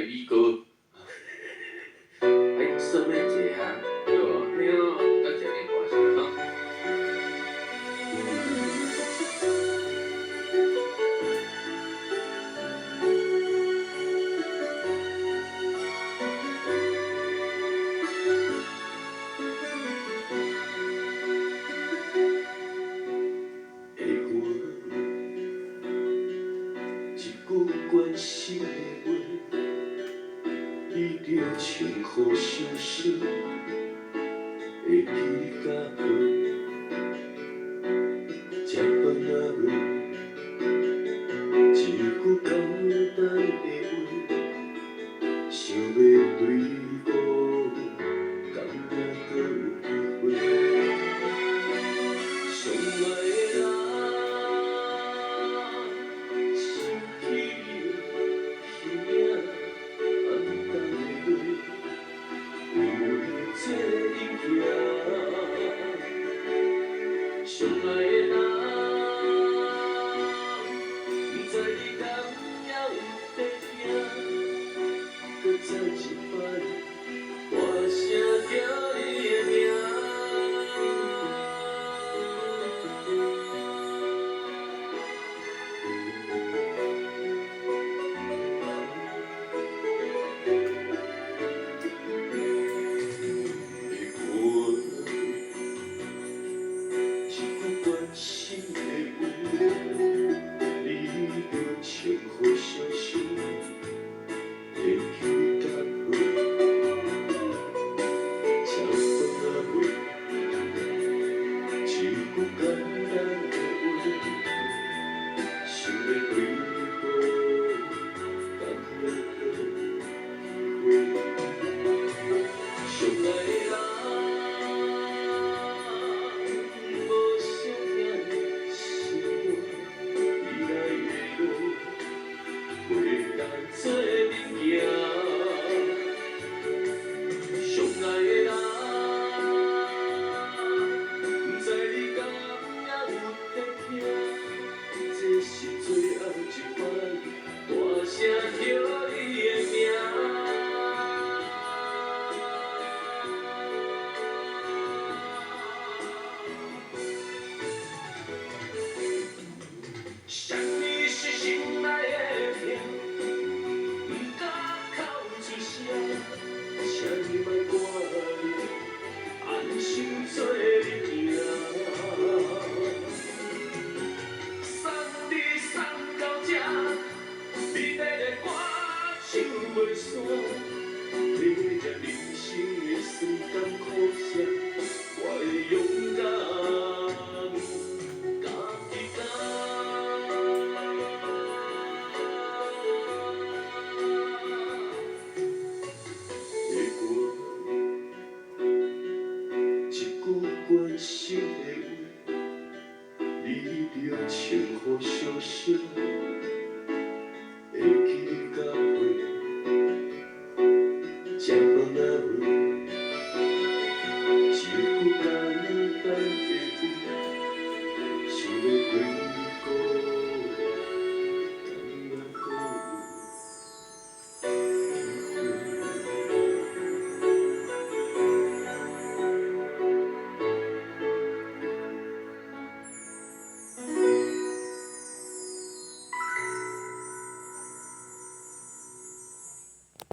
米糕，哎，顺便一下，对哦，你好，咱一个歌声哈。关心的话，你着穿好小小的皮夹克，食饭仔落，一句简单的话，想要对你讲，敢若搁有机会，相爱的人，想起你。相爱的人，不知你敢还有在听，搁再一摆，大声叫你的名。心的话，你着穿好小小的皮夹克，吃饭仔落，一句简单的话，想要对你讲，敢若搁有机会，相爱的人。做阵行，相爱的人，不知你敢还有在听，这是最后一摆，大声叫你的名。想你是心内的痛。请你莫挂念，安心做你行。送你送到这，美丽的歌唱袂煞，你这人生的酸甘苦涩，我会勇敢。